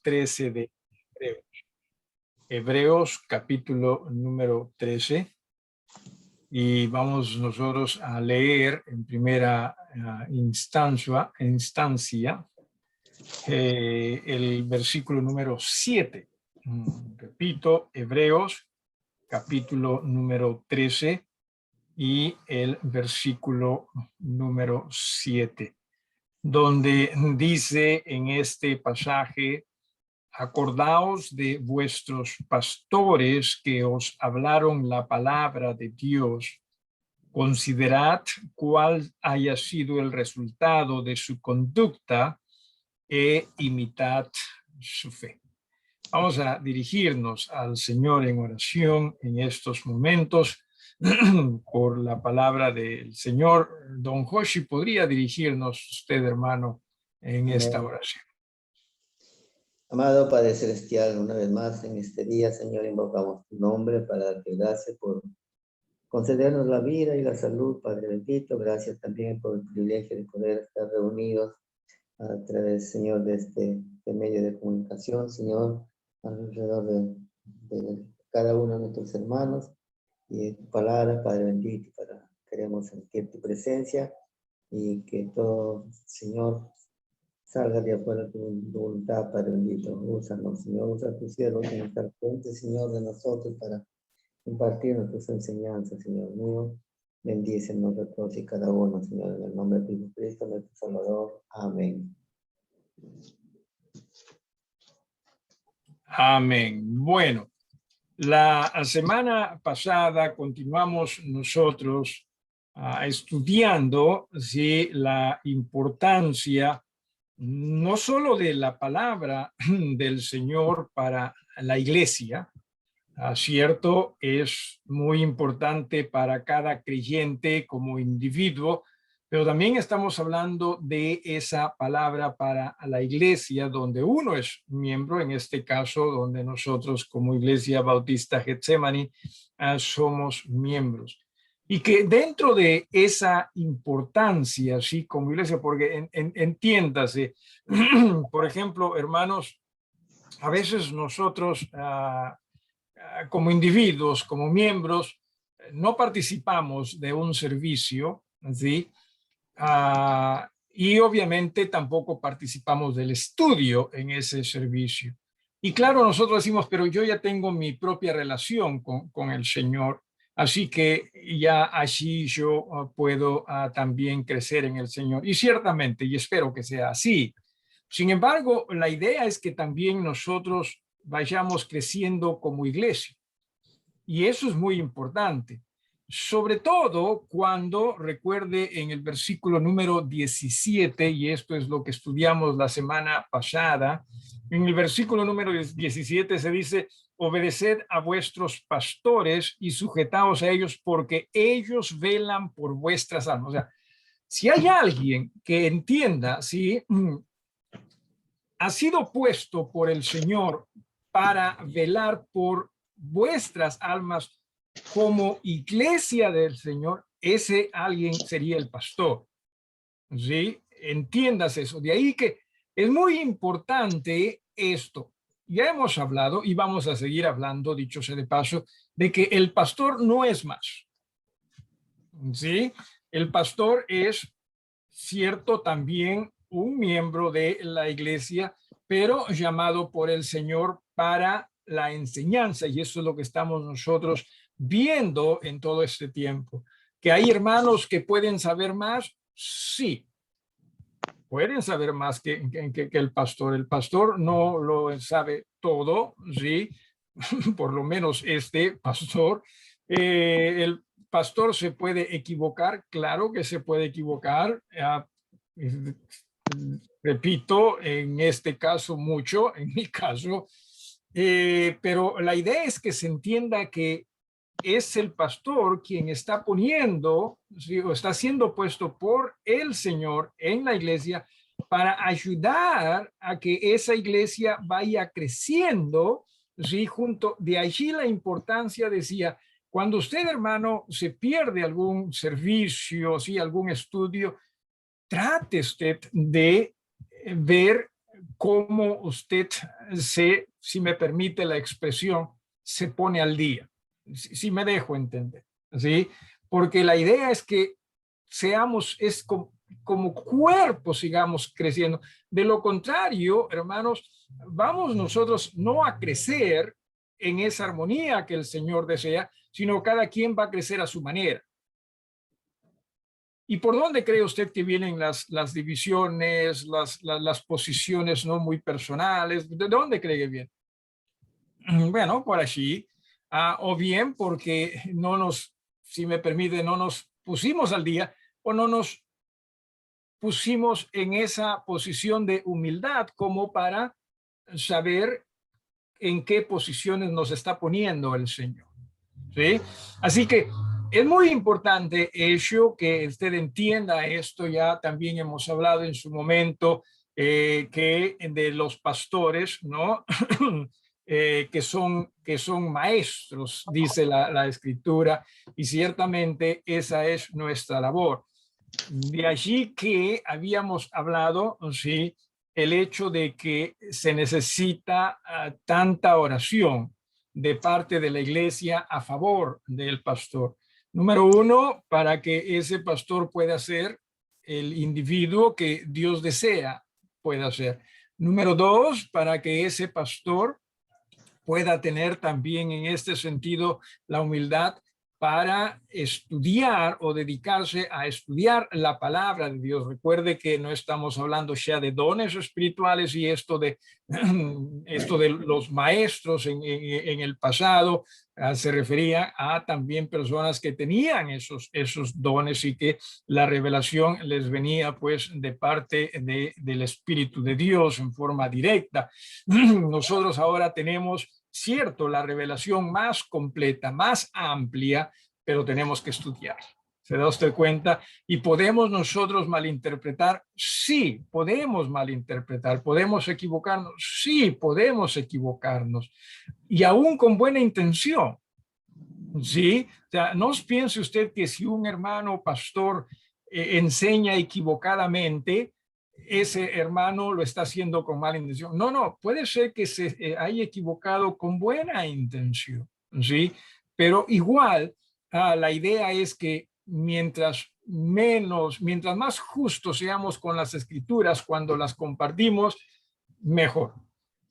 13 de Hebreos. Hebreos capítulo número 13. Y vamos nosotros a leer en primera instancia el versículo número 7. Repito, Hebreos capítulo número 13 y el versículo número 7, donde dice en este pasaje: acordaos de vuestros pastores que os hablaron la palabra de Dios. Considerad cuál haya sido el resultado de su conducta e imitad su fe. Vamos a dirigirnos al Señor en oración en estos momentos por la palabra del Señor. Don Joshi, ¿podría dirigirnos usted, hermano, en esta oración? Amado Padre Celestial, una vez más en este día, Señor, invocamos tu nombre para darte gracias por concedernos la vida y la salud, Padre bendito. Gracias también por el privilegio de poder estar reunidos a través, Señor, de este medio de comunicación, Señor, alrededor de cada uno de nuestros hermanos y de tu palabra, Padre bendito. Queremos sentir tu presencia y que todo, Señor, salga de afuera tu voluntad, Padre bendito. Úsanos, Señor, usa tus siervos en estar frente, Señor, de nosotros para impartirnos tus enseñanzas, Señor mío. Bendícenos a todos y cada uno, Señor, en el nombre de Jesucristo, nuestro Salvador. Amén. Amén. Bueno, la semana pasada continuamos nosotros estudiando la importancia no solo de la palabra del Señor para la iglesia. Cierto, es muy importante para cada creyente como individuo, pero también estamos hablando de esa palabra para la iglesia donde uno es miembro, en este caso donde nosotros como Iglesia Bautista Getsemani somos miembros. Y que dentro de esa importancia, sí, como iglesia, porque entiéndase, por ejemplo, hermanos, a veces nosotros como individuos, como miembros, no participamos de un servicio, ¿sí? Y obviamente tampoco participamos del estudio en ese servicio. Y claro, nosotros decimos, pero yo ya tengo mi propia relación con el Señor, así que ya allí yo puedo también crecer en el Señor. Y ciertamente, y espero que sea así. Sin embargo, la idea es que también nosotros vayamos creciendo como iglesia. Y eso es muy importante, sobre todo cuando, recuerde en el versículo número 17, y esto es lo que estudiamos la semana pasada, en el versículo número 17 se dice: obedeced a vuestros pastores y sujetaos a ellos porque ellos velan por vuestras almas. O sea, si hay alguien que entienda, ¿sí?, ha sido puesto por el Señor para velar por vuestras almas como iglesia del Señor, ese alguien sería el pastor. ¿Sí? Entiendas eso. De ahí que es muy importante esto. Ya hemos hablado y vamos a seguir hablando, dicho sea de paso, de que el pastor no es más. ¿Sí? El pastor es cierto también un miembro de la iglesia, pero llamado por el Señor para la enseñanza, y eso es lo que estamos nosotros viendo en todo este tiempo. ¿Que hay hermanos que pueden saber más? Sí, pueden saber más que el pastor. El pastor no lo sabe todo, ¿sí? Por lo menos este pastor. El pastor se puede equivocar, claro que se puede equivocar. Repito, en este caso mucho, en mi caso, pero la idea es que se entienda que es el pastor quien está poniendo, ¿sí?, o está siendo puesto por el Señor en la iglesia para ayudar a que esa iglesia vaya creciendo, ¿sí? Junto de allí la importancia, decía, cuando usted, hermano, se pierde algún servicio, ¿sí?, algún estudio, trate usted de ver cómo usted si me permite la expresión, se pone al día. Si me dejo entender, ¿sí? Porque la idea es que seamos, como cuerpo sigamos creciendo. De lo contrario, hermanos, vamos nosotros no a crecer en esa armonía que el Señor desea, sino cada quien va a crecer a su manera. ¿Y por dónde cree usted que vienen las divisiones, las posiciones no muy personales? ¿De dónde cree que vienen? Bueno, por allí. O bien porque no nos, si me permite, no nos pusimos al día o no nos pusimos en esa posición de humildad como para saber en qué posiciones nos está poniendo el Señor. ¿Sí? Así que es muy importante eso, que usted entienda esto. Ya también hemos hablado en su momento que de los pastores, ¿no? Que son maestros, dice la Escritura, y ciertamente esa es nuestra labor. De allí que habíamos hablado, ¿sí? El hecho de que se necesita tanta oración de parte de la iglesia a favor del pastor. Número uno, para que ese pastor pueda ser el individuo que Dios desea pueda ser. Número dos, para que ese pastor pueda tener también en este sentido la humildad para estudiar o dedicarse a estudiar la palabra de Dios. Recuerde que no estamos hablando ya de dones espirituales y esto de los maestros en el pasado se refería a también personas que tenían esos dones y que la revelación les venía pues de parte del Espíritu de Dios en forma directa. Nosotros ahora tenemos, cierto, la revelación más completa, más amplia, pero tenemos que estudiar. ¿Se da usted cuenta? ¿Y podemos nosotros malinterpretar? Sí, podemos malinterpretar. ¿Podemos equivocarnos? Sí, podemos equivocarnos. Y aún con buena intención. ¿Sí? O sea, no piense usted que si un hermano pastor enseña equivocadamente, ese hermano lo está haciendo con mala intención. No, no, puede ser que se haya equivocado con buena intención, ¿sí? Pero igual, la idea es que mientras más justos seamos con las escrituras cuando las compartimos, mejor.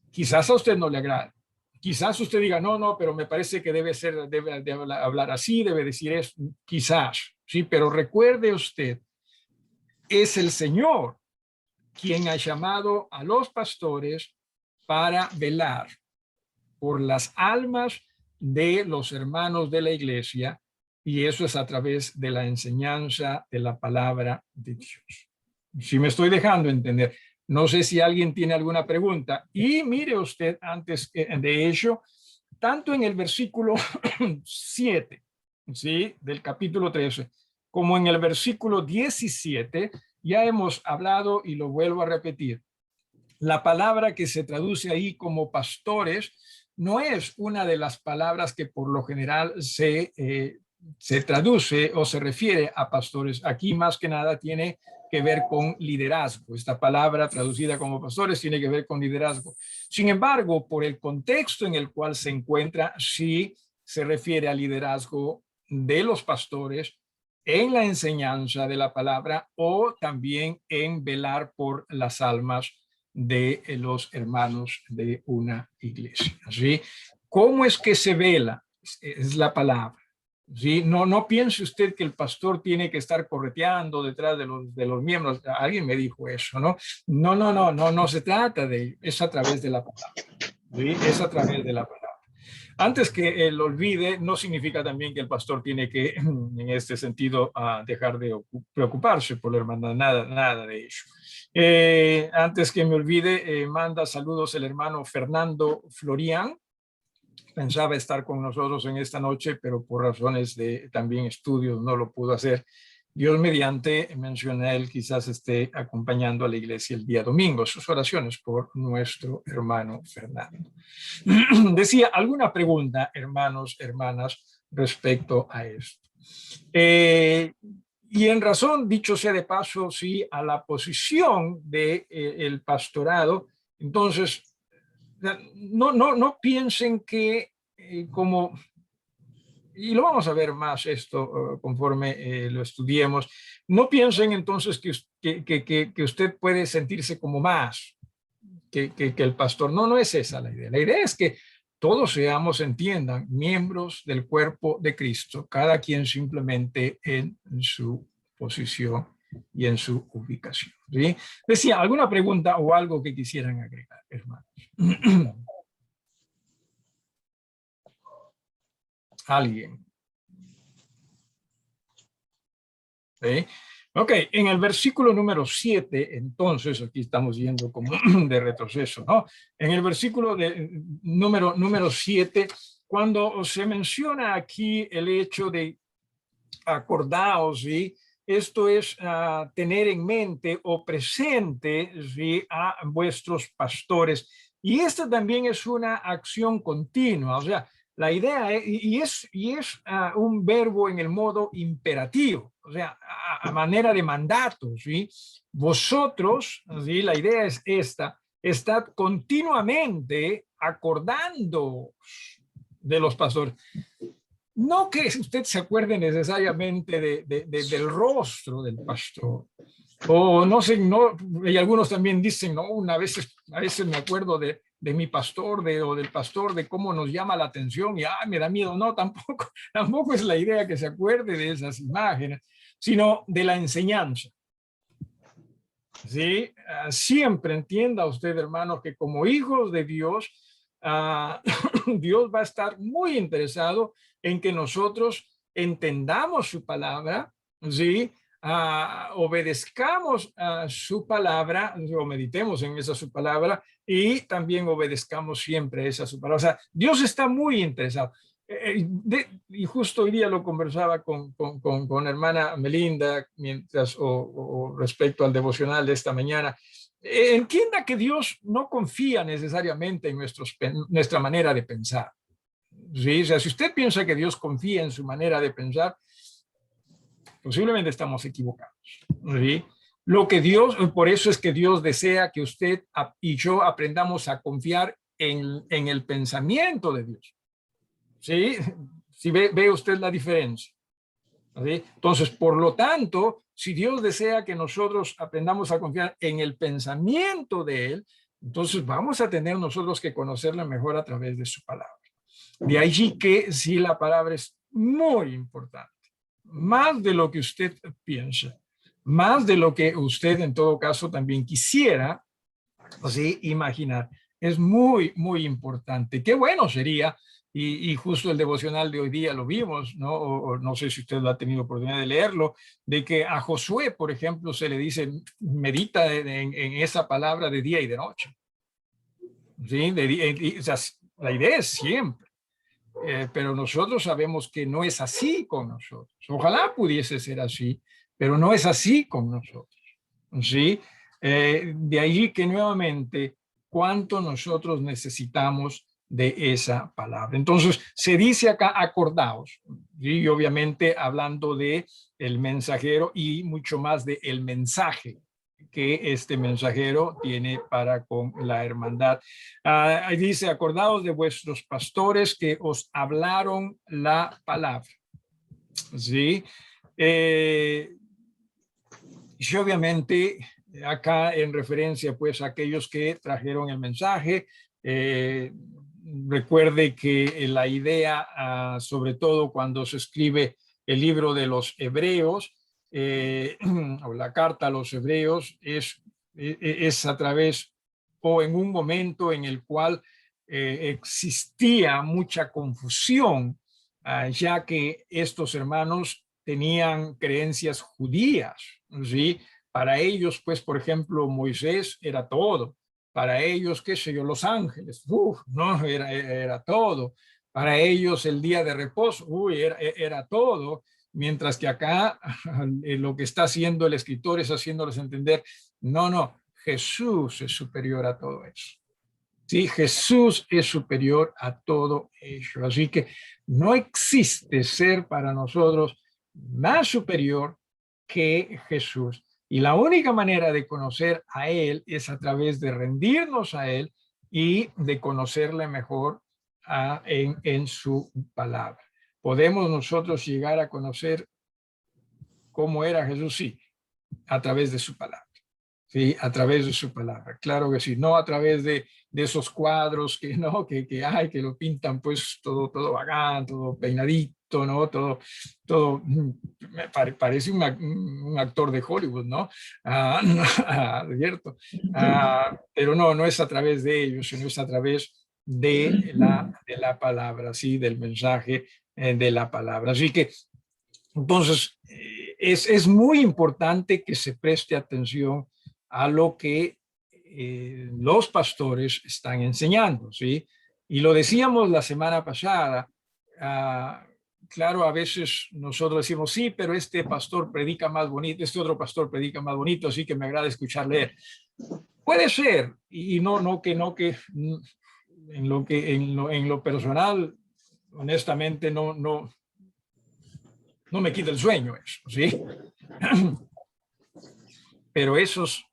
Quizás a usted no le agrade. Quizás usted diga, no, pero me parece que debe hablar así, debe decir eso. Quizás, sí, pero recuerde usted, es el Señor quien ha llamado a los pastores para velar por las almas de los hermanos de la iglesia, y eso es a través de la enseñanza de la palabra de Dios. Si me estoy dejando entender, no sé si alguien tiene alguna pregunta. Y mire usted, antes de ello, tanto en el versículo 7, ¿sí? Del capítulo 13, como en el versículo 17, ya hemos hablado y lo vuelvo a repetir. La palabra que se traduce ahí como pastores no es una de las palabras que por lo general se traduce o se refiere a pastores. Aquí más que nada tiene que ver con liderazgo. Esta palabra traducida como pastores tiene que ver con liderazgo. Sin embargo, por el contexto en el cual se encuentra, sí se refiere al liderazgo de los pastores en la enseñanza de la palabra o también en velar por las almas de los hermanos de una iglesia. ¿Sí? ¿Cómo es que se vela? Es la palabra. ¿Sí? No piense usted que el pastor tiene que estar correteando detrás de los miembros. Alguien me dijo eso, ¿no? No se trata de ello. Es a través de la palabra. ¿Sí? Es a través de la palabra. Antes que lo olvide, no significa también que el pastor tiene que, en este sentido, dejar de preocuparse por la hermandad, nada de ello. Antes que me olvide, manda saludos el hermano Fernando Florian. Pensaba estar con nosotros en esta noche, pero por razones de también estudios no lo pudo hacer. Dios mediante, menciona él, quizás esté acompañando a la iglesia el día domingo. Sus oraciones por nuestro hermano Fernando. Decía, ¿alguna pregunta, hermanos, hermanas, respecto a esto? Y en razón, dicho sea de paso, sí, a la posición del pastorado, Entonces, no piensen que como, y lo vamos a ver más esto conforme lo estudiemos, no piensen entonces que usted puede sentirse como más que el pastor. No es esa la idea. La idea es que todos seamos, entiendan, miembros del cuerpo de Cristo, cada quien simplemente en su posición y en su ubicación. ¿Sí? Decía, ¿alguna pregunta o algo que quisieran agregar, hermanos? ¿Alguien? ¿Sí? Ok, en el versículo número 7, entonces, aquí estamos yendo como de retroceso, ¿no? En el versículo número 7, cuando se menciona aquí el hecho de acordaos, ¿sí? Esto es tener en mente o presente, ¿sí? A vuestros pastores. Y esta también es una acción continua, o sea, la idea es, y es un verbo en el modo imperativo, o sea, a manera de mandato, ¿sí? Vosotros, ¿sí? La idea es esta, estad continuamente acordando de los pastores. No que usted se acuerde necesariamente del rostro del pastor. O no sé, no, y algunos también dicen, no, a veces me acuerdo de mi pastor o del pastor, de cómo nos llama la atención y me da miedo. No, tampoco es la idea que se acuerde de esas imágenes, sino de la enseñanza. ¿Sí? Siempre entienda usted, hermano, que como hijos de Dios, Dios va a estar muy interesado en que nosotros entendamos su palabra, ¿sí? Obedezcamos su palabra, o meditemos en esa su palabra, y también obedezcamos siempre esa su palabra. O sea, Dios está muy interesado. Y justo hoy día lo conversaba con hermana Melinda mientras o respecto al devocional de esta mañana. Entienda que Dios no confía necesariamente en nuestra manera de pensar. ¿Sí? O sea, si usted piensa que Dios confía en su manera de pensar, posiblemente estamos equivocados. ¿Sí? Lo que Dios, por eso es que Dios desea que usted y yo aprendamos a confiar en el pensamiento de Dios. ¿Sí? Si ve usted la diferencia. ¿Sí? Entonces, por lo tanto, si Dios desea que nosotros aprendamos a confiar en el pensamiento de Él, entonces vamos a tener nosotros que conocerla mejor a través de su palabra. De allí que sí, la palabra es muy importante, más de lo que usted piensa, más de lo que usted en todo caso también quisiera, ¿sí? Imaginar. Es muy importante. Qué bueno sería, y justo el devocional de hoy día lo vimos, ¿no? O no sé si usted lo ha tenido oportunidad de leerlo, de que a Josué, por ejemplo, se le dice, medita en esa palabra de día y de noche. ¿Sí? O sea, la idea es siempre. Pero nosotros sabemos que no es así con nosotros. Ojalá pudiese ser así, pero no es así con nosotros. ¿Sí? De ahí que nuevamente, cuánto nosotros necesitamos de esa palabra. Entonces, se dice acá, acordaos, y obviamente hablando de el mensajero y mucho más de el mensaje que este mensajero tiene para con la hermandad. Dice, acordaos de vuestros pastores que os hablaron la palabra. ¿Sí? Y obviamente acá en referencia pues a aquellos que trajeron el mensaje, recuerde que la idea, sobre todo cuando se escribe el libro de los Hebreos, o la carta a los Hebreos, es a través o en un momento en el cual existía mucha confusión, ya que estos hermanos tenían creencias judías, ¿sí? Para ellos, pues, por ejemplo, Moisés era todo. Para ellos, qué sé yo, los ángeles, no, era todo. Para ellos el día de reposo, era todo. Mientras que acá lo que está haciendo el escritor es haciéndoles entender, no, Jesús es superior a todo eso. Sí, Jesús es superior a todo ello. Así que no existe ser para nosotros más superior que Jesús. Y la única manera de conocer a Él es a través de rendirnos a Él y de conocerle mejor en su palabra. ¿Podemos nosotros llegar a conocer cómo era Jesús? Sí, a través de su palabra. Sí, a través de su palabra. Claro que sí, no a través de esos cuadros que no, que hay, que lo pintan pues todo bacán, todo peinadito, ¿no? Todo parece un actor de Hollywood, ¿no? ¿Cierto? Pero no es a través de ellos, sino es a través de la palabra, ¿sí? Del mensaje de la palabra. Así que, entonces, es muy importante que se preste atención a lo que los pastores están enseñando, ¿sí? Y lo decíamos la semana pasada, claro, a veces nosotros decimos, sí, pero este pastor predica más bonito, este otro pastor predica más bonito, así que me agrada escuchar leer. Puede ser, y no que en lo personal, honestamente, no me quita el sueño eso, ¿sí? Pero esos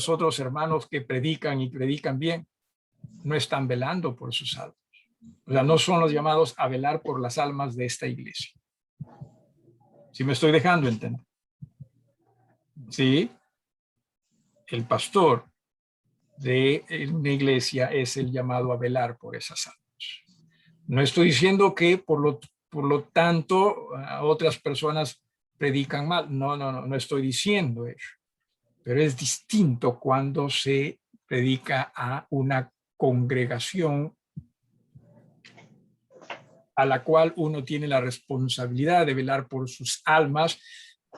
otros hermanos que predican y predican bien, no están velando por sus almas. O sea, no son los llamados a velar por las almas de esta iglesia. ¿Sí me estoy dejando entender? Sí, el pastor de una iglesia es el llamado a velar por esas almas. No estoy diciendo que por lo tanto otras personas predican mal. No estoy diciendo eso. Pero es distinto cuando se predica a una congregación a la cual uno tiene la responsabilidad de velar por sus almas,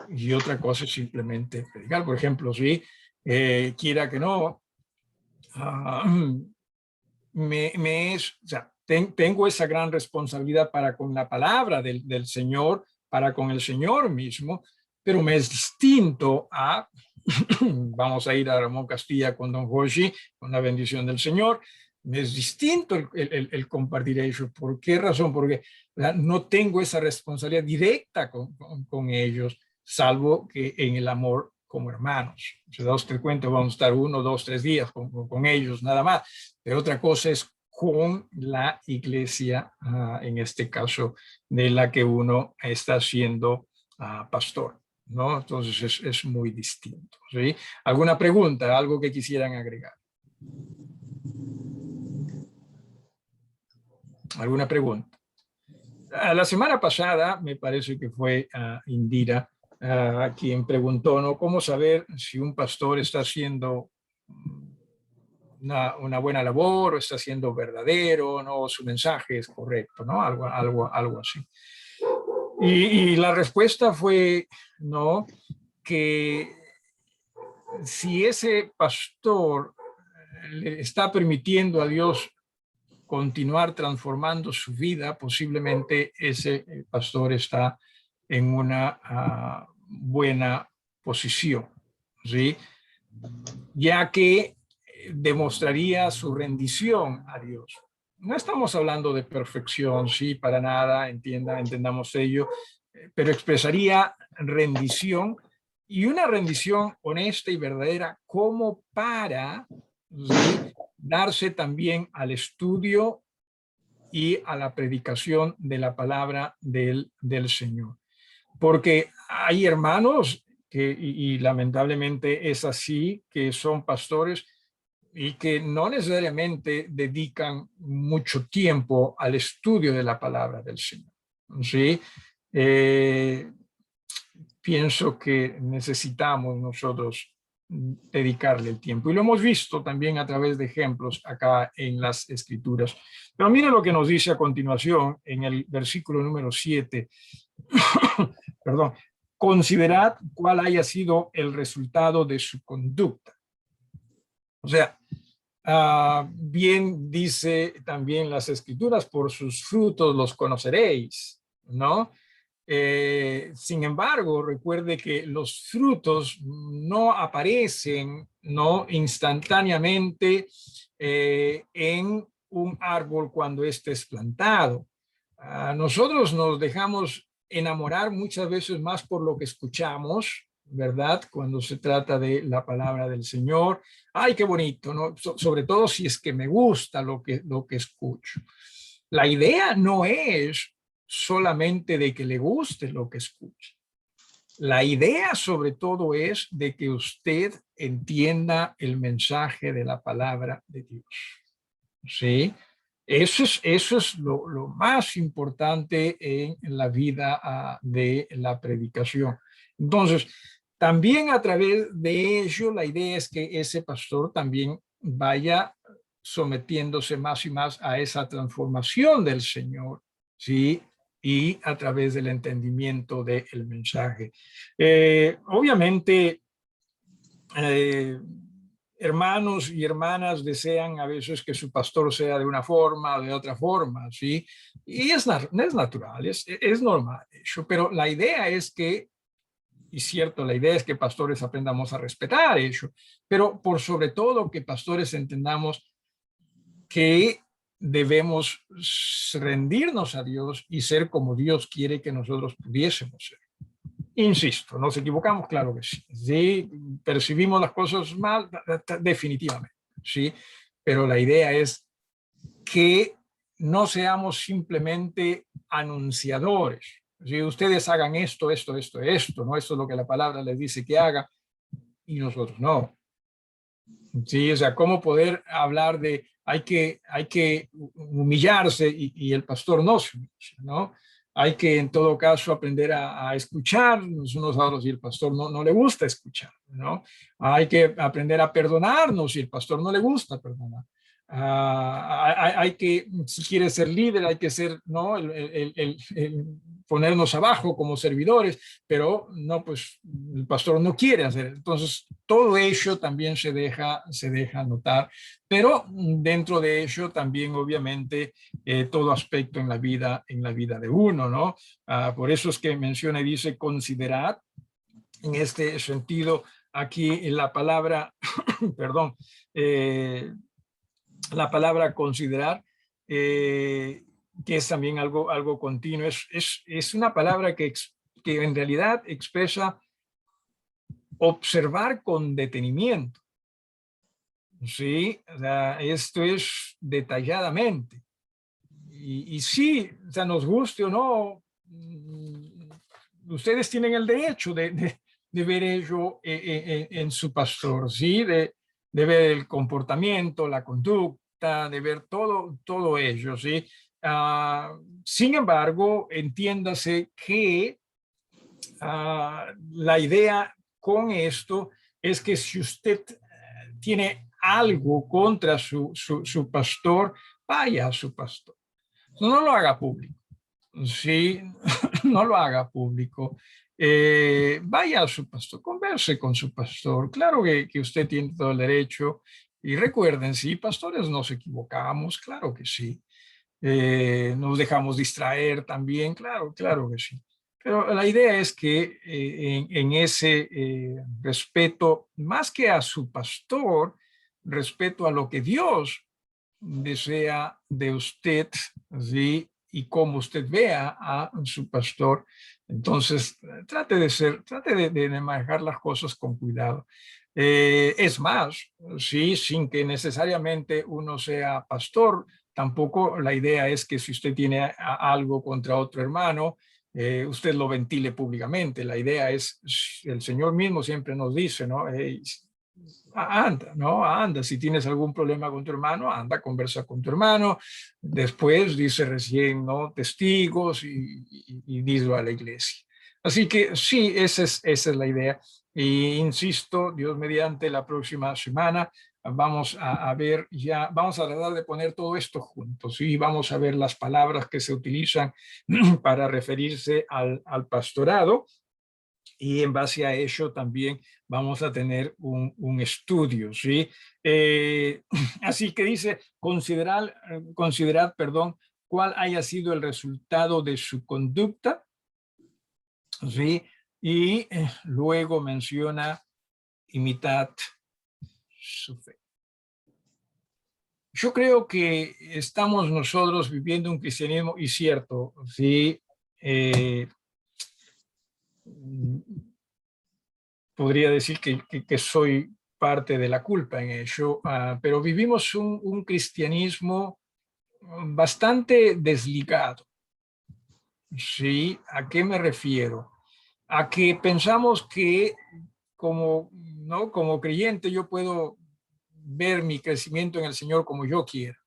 y otra cosa es simplemente predicar. Por ejemplo, si quiera que no, tengo esa gran responsabilidad para con la palabra del Señor, para con el Señor mismo, pero me es distinto a vamos a ir a Ramón Castilla con don Jorge, con la bendición del Señor. Es distinto el compartir eso. ¿Por qué razón? Porque no tengo esa responsabilidad directa con ellos, salvo que en el amor como hermanos. Si da usted cuenta, vamos a estar 1, 2, 3 días con ellos, nada más. Pero otra cosa es con la iglesia, en este caso, de la que uno está siendo pastor, ¿no? Entonces es muy distinto, ¿sí? ¿Alguna pregunta, algo que quisieran agregar? ¿Alguna pregunta? La semana pasada, me parece que fue Indira quien preguntó, ¿no? ¿Cómo saber si un pastor está haciendo una buena labor o está siendo verdadero, ¿no? Su mensaje es correcto, ¿no? Algo así. Y la respuesta fue, ¿no? Que si ese pastor le está permitiendo a Dios continuar transformando su vida, posiblemente ese pastor está en una buena posición, ¿sí? Ya que demostraría su rendición a Dios. No estamos hablando de perfección, sí, para nada, entendamos ello, pero expresaría rendición, y una rendición honesta y verdadera como para, ¿sí?, darse también al estudio y a la predicación de la palabra del Señor. Porque hay hermanos y lamentablemente es así, que son pastores y que no necesariamente dedican mucho tiempo al estudio de la palabra del Señor, ¿sí? Pienso que necesitamos nosotros dedicarle el tiempo. Y lo hemos visto también a través de ejemplos acá en las Escrituras. Pero mira lo que nos dice a continuación en el versículo número 7. Perdón. Considerad cuál haya sido el resultado de su conducta. O sea, bien dice también las Escrituras, por sus frutos los conoceréis, ¿no? Sin embargo, recuerde que los frutos no aparecen, ¿no?, instantáneamente en un árbol cuando éste es plantado. Nosotros nos dejamos enamorar muchas veces más por lo que escuchamos, ¿verdad? Cuando se trata de la palabra del Señor. ¡Ay, qué bonito! ¿No? Sobre todo si es que me gusta lo que escucho. La idea no es solamente de que le guste lo que escucha. La idea sobre todo es de que usted entienda el mensaje de la palabra de Dios. ¿Sí? Eso es lo más importante en la vida de la predicación. Entonces, también a través de ello, la idea es que ese pastor también vaya sometiéndose más y más a esa transformación del Señor, ¿sí? Y a través del entendimiento del mensaje. Obviamente, eh, hermanos y hermanas desean a veces que su pastor sea de una forma o de otra forma, ¿sí? Y es natural, es normal eso, pero la idea es que, y cierto, la idea es que pastores aprendamos a respetar eso, pero por sobre todo que pastores entendamos que debemos rendirnos a Dios y ser como Dios quiere que nosotros pudiésemos ser. Insisto, nos equivocamos, claro que sí. Sí, percibimos las cosas mal, definitivamente, sí, pero la idea es que no seamos simplemente anunciadores. Si ustedes hagan esto, esto, esto, esto, ¿no? Esto es lo que la palabra les dice que haga y nosotros no. Sí, o sea, cómo poder hablar de hay que humillarse y el pastor no se humilla, ¿no? Hay que en todo caso aprender a escucharnos unos a otros y el pastor no le gusta escuchar, ¿no? Hay que aprender a perdonarnos y el pastor no le gusta perdonar. Hay que, si quiere ser líder, hay que ser, ¿no? Ponernos abajo como servidores, pero no, pues el pastor no quiere hacer. Entonces, todo ello también se deja notar, pero dentro de ello también, obviamente, todo aspecto en la vida de uno, ¿no? Por eso es que menciona y dice, considerad en este sentido aquí la palabra, perdón, la palabra considerar, que es también algo continuo, es una palabra que en realidad expresa observar con detenimiento. Sí, o sea, esto es detalladamente. Y sí, o sea, nos guste o no, ustedes tienen el derecho de ver ello en su pastor, ¿sí? De ver el comportamiento, la conducta, de ver todo ello, ¿sí? Sin embargo, entiéndase que la idea con esto es que si usted tiene algo contra su pastor, vaya a su pastor. No lo haga público. Sí, no lo haga público. Vaya a su pastor, converse con su pastor. Claro que usted tiene todo el derecho. Y recuerden, sí, pastores nos equivocamos, claro que sí. Nos dejamos distraer también, claro que sí. Pero la idea es que en ese respeto, más que a su pastor, respeto a lo que Dios desea de usted, ¿sí? Y cómo usted vea a su pastor. Entonces, trate de manejar las cosas con cuidado. Es más, sí, sin que necesariamente uno sea pastor, tampoco la idea es que si usted tiene algo contra otro hermano, usted lo ventile públicamente. La idea es, el Señor mismo siempre nos dice, ¿no? Anda, ¿no? Anda, si tienes algún problema con tu hermano, anda, conversa con tu hermano. Después dice recién, ¿no? Testigos y díselo a la iglesia. Así que sí, esa es la idea. Y insisto, Dios mediante, la próxima semana vamos a ver ya, vamos a tratar de poner todo esto juntos y vamos a ver las palabras que se utilizan para referirse al pastorado y en base a ello también vamos a tener un estudio, ¿sí? Así que dice, considerad, perdón, cuál haya sido el resultado de su conducta, ¿sí? Y luego menciona, imitad su fe. Yo creo que estamos nosotros viviendo un cristianismo, y cierto, ¿sí? podría decir que soy parte de la culpa en ello, pero vivimos un cristianismo bastante desligado. ¿Sí? ¿A qué me refiero? A que pensamos que como, ¿no? Como creyente yo puedo ver mi crecimiento en el Señor como yo quiera.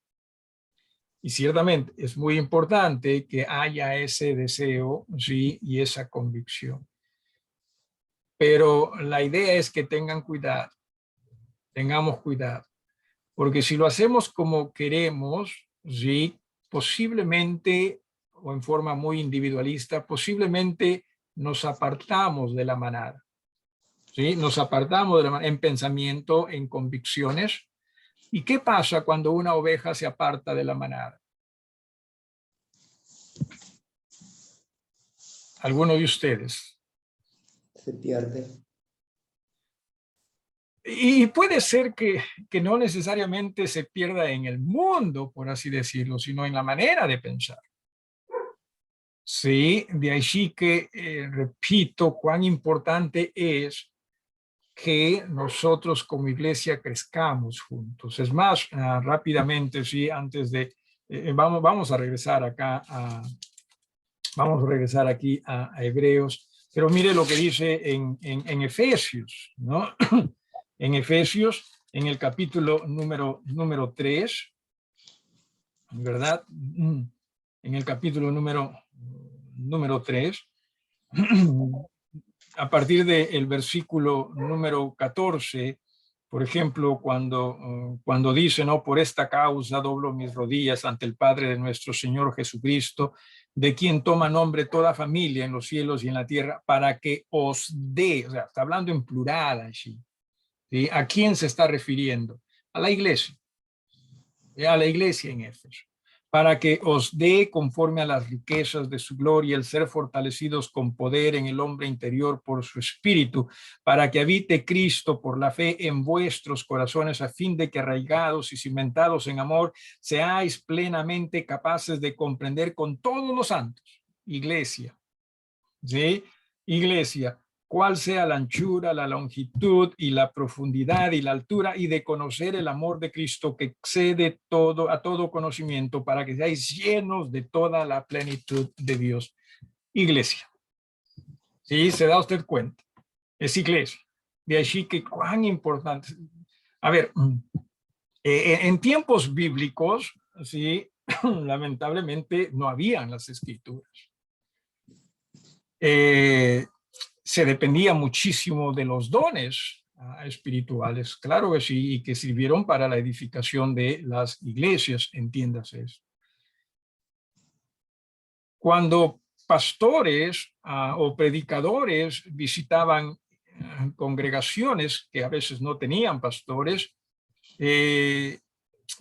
Y ciertamente es muy importante que haya ese deseo, ¿sí? Y esa convicción. Pero la idea es que tengan cuidado, tengamos cuidado, porque si lo hacemos como queremos, ¿sí? Posiblemente, o en forma muy individualista, posiblemente nos apartamos de la manada, ¿sí? Nos apartamos de la manada en pensamiento, en convicciones. ¿Y qué pasa cuando una oveja se aparta de la manada? ¿Alguno de ustedes? Se pierde. Y puede ser que no necesariamente se pierda en el mundo, por así decirlo, sino en la manera de pensar. Sí, de allí que repito cuán importante es que nosotros como iglesia crezcamos juntos. Es más, rápidamente, sí, antes de, vamos a regresar acá, vamos a regresar aquí a Hebreos, pero mire lo que dice en Efesios, ¿no? En Efesios, en el capítulo número 3, ¿verdad? En el capítulo número 3, a partir del versículo número 14, por ejemplo, cuando dice, ¿no? Por esta causa doblo mis rodillas ante el Padre de nuestro Señor Jesucristo, de quien toma nombre toda familia en los cielos y en la tierra, para que os dé, o sea, está hablando en plural allí, ¿sí? ¿A quién se está refiriendo? A la iglesia, ¿sí? A la iglesia en Éfeso, para que os dé conforme a las riquezas de su gloria el ser fortalecidos con poder en el hombre interior por su espíritu, para que habite Cristo por la fe en vuestros corazones, a fin de que arraigados y cimentados en amor, seáis plenamente capaces de comprender con todos los santos, iglesia, ¿sí? Iglesia, cuál sea la anchura, la longitud y la profundidad y la altura, y de conocer el amor de Cristo que excede todo a todo conocimiento, para que seáis llenos de toda la plenitud de Dios. Iglesia. ¿Sí? ¿Se da usted cuenta? Es iglesia. De allí que cuán importante. A ver, en tiempos bíblicos, sí, lamentablemente no habían las escrituras. Se dependía muchísimo de los dones espirituales, claro que sí, y que sirvieron para la edificación de las iglesias, entiéndase eso. Cuando pastores o predicadores visitaban congregaciones que a veces no tenían pastores,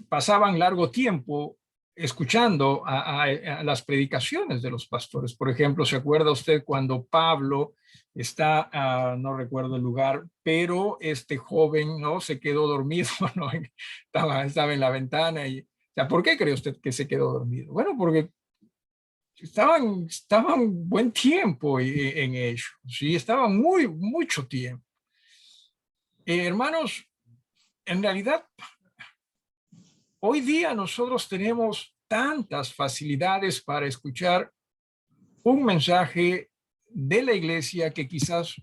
pasaban largo tiempo escuchando a las predicaciones de los pastores. Por ejemplo, ¿se acuerda usted cuando Pablo está, no recuerdo el lugar, pero este joven, ¿no? Se quedó dormido, ¿no? Estaba en la ventana y, o sea, ¿por qué cree usted que se quedó dormido? Bueno, porque estaban buen tiempo en ello, ¿sí? Estaban mucho tiempo. Hermanos, en realidad, hoy día nosotros tenemos tantas facilidades para escuchar un mensaje de la iglesia que quizás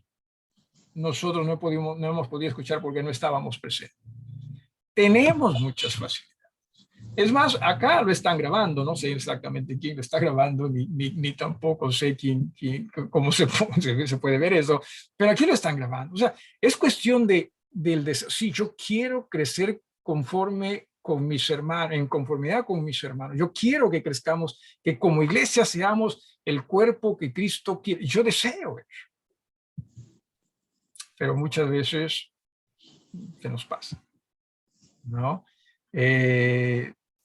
nosotros no hemos podido escuchar porque no estábamos presentes. Tenemos muchas facilidades. Es más, acá lo están grabando, no sé exactamente quién lo está grabando, ni tampoco sé cómo se puede ver eso, pero aquí lo están grabando. O sea, es cuestión del deseo. Si yo quiero crecer conforme con mis hermanos, en conformidad con mis hermanos, yo quiero que crezcamos, que como iglesia seamos el cuerpo que Cristo quiere. Yo deseo eso, pero muchas veces se nos pasa, ¿no?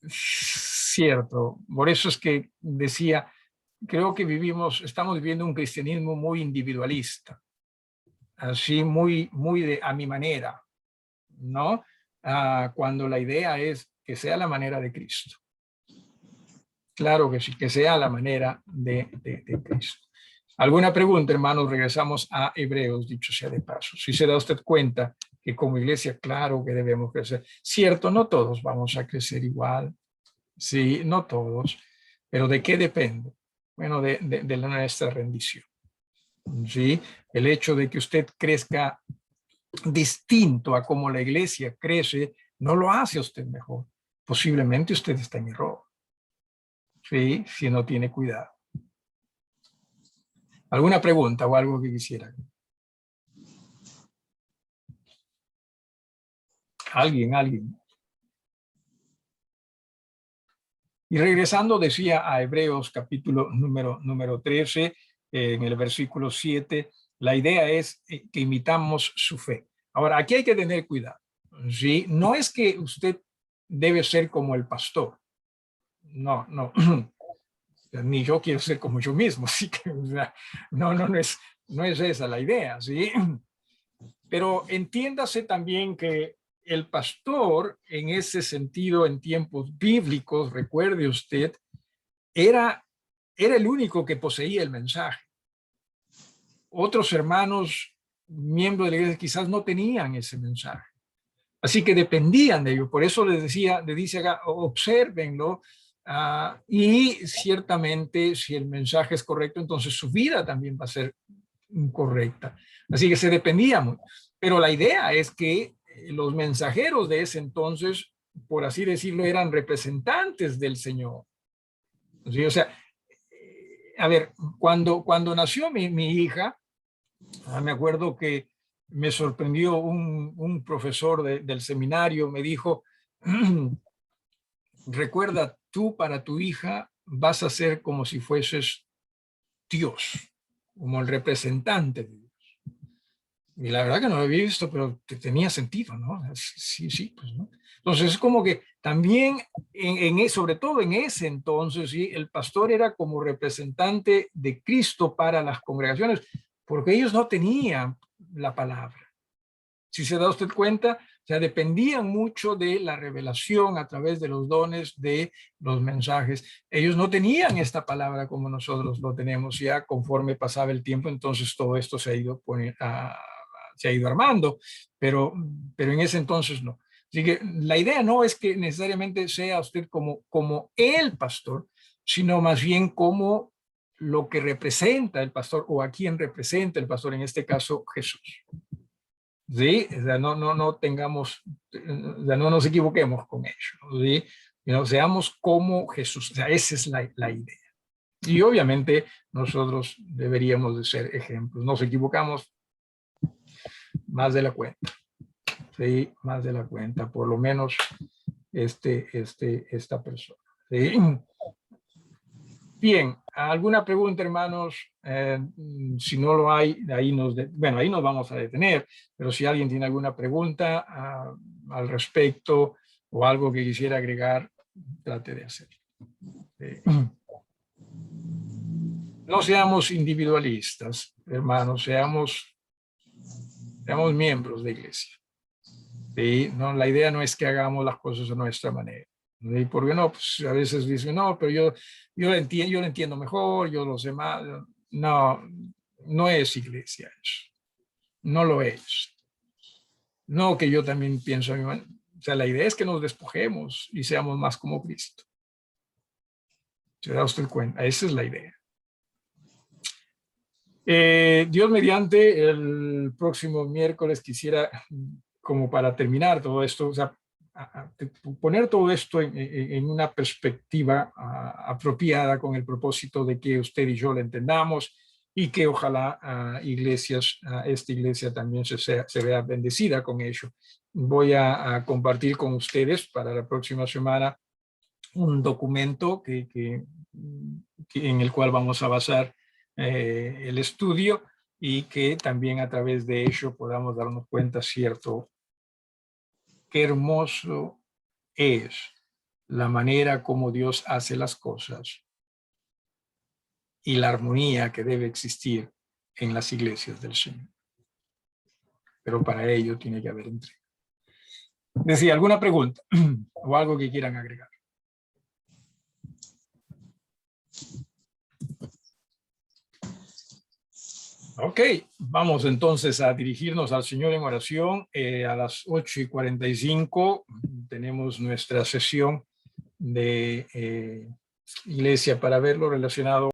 Cierto, por eso es que decía, creo que estamos viviendo un cristianismo muy individualista, así muy a mi manera, ¿no? Cuando la idea es que sea la manera de Cristo. Claro que sí, que sea la manera de Cristo. ¿Alguna pregunta, hermanos? Regresamos a Hebreos, dicho sea de paso. Si se da usted cuenta que como iglesia, claro que debemos crecer. Cierto, no todos vamos a crecer igual. Sí, no todos. Pero ¿de qué depende? Bueno, de nuestra rendición. Sí, el hecho de que usted crezca distinto a como la iglesia crece, no lo hace a usted mejor. Posiblemente usted está en error. Sí, si no tiene cuidado. ¿Alguna pregunta o algo que quisiera? Alguien. Y regresando, decía a Hebreos capítulo número 13, en el versículo 7, la idea es que imitamos su fe. Ahora, aquí hay que tener cuidado. ¿Sí? No es que usted debe ser como el pastor. No. Ni yo quiero ser como yo mismo. Así que, o sea, no es esa la idea. ¿Sí? Pero entiéndase también que el pastor, en ese sentido, en tiempos bíblicos, recuerde usted, era el único que poseía el mensaje. Otros hermanos, miembros de la iglesia, quizás no tenían ese mensaje. Así que dependían de ello. Por eso le dice acá, obsérvenlo, y ciertamente si el mensaje es correcto, entonces su vida también va a ser correcta. Así que se dependía mucho. Pero la idea es que los mensajeros de ese entonces, por así decirlo, eran representantes del Señor. ¿Sí? O sea, a ver, cuando nació mi hija, me acuerdo que me sorprendió un profesor del seminario, me dijo, recuerda, tú para tu hija vas a ser como si fueses Dios, como el representante de Dios. Y la verdad que no lo había visto, pero tenía sentido, ¿no? Sí, pues, ¿no? Entonces es como que también, sobre todo en ese entonces, ¿sí? El pastor era como representante de Cristo para las congregaciones, porque ellos no tenían la palabra. Si se da usted cuenta, o sea, dependían mucho de la revelación a través de los dones de los mensajes. Ellos no tenían esta palabra como nosotros lo tenemos ya conforme pasaba el tiempo, entonces todo esto se ha ido armando, pero en ese entonces no. Así que la idea no es que necesariamente sea usted como el pastor, sino más bien como lo que representa el pastor o a quien representa el pastor, en este caso Jesús. ¿Sí? O sea, no tengamos, o sea, no nos equivoquemos con ello, ¿sí? Seamos como Jesús, o sea, esa es la idea. Y obviamente nosotros deberíamos de ser ejemplos. Nos equivocamos más de la cuenta, ¿sí? Más de la cuenta, por lo menos esta persona, ¿sí? Bien, ¿alguna pregunta, hermanos? Si no lo hay, ahí nos vamos a detener, pero si alguien tiene alguna pregunta al respecto o algo que quisiera agregar, trate de hacerlo. No seamos individualistas, hermanos, seamos miembros de iglesia. ¿Sí? No, la idea no es que hagamos las cosas a nuestra manera. ¿Sí? Porque no, pues a veces dicen, no, pero yo lo entiendo mejor, yo lo sé más. No es iglesia eso. No lo es. No que yo también pienso a mi manera. O sea, la idea es que nos despojemos y seamos más como Cristo. ¿Se da usted cuenta? Esa es la idea. Dios mediante, el próximo miércoles quisiera, como para terminar todo esto, o sea, poner todo esto en una perspectiva apropiada con el propósito de que usted y yo lo entendamos y que ojalá esta iglesia también se vea bendecida con ello. Voy a compartir con ustedes para la próxima semana un documento en el cual vamos a basar el estudio y que también a través de ello podamos darnos cuenta, cierto, qué hermoso es la manera como Dios hace las cosas y la armonía que debe existir en las iglesias del Señor. Pero para ello tiene que haber entrega. Decía, ¿alguna pregunta o algo que quieran agregar? Ok, vamos entonces a dirigirnos al Señor en oración. A las 8:45 tenemos nuestra sesión de Iglesia para ver lo relacionado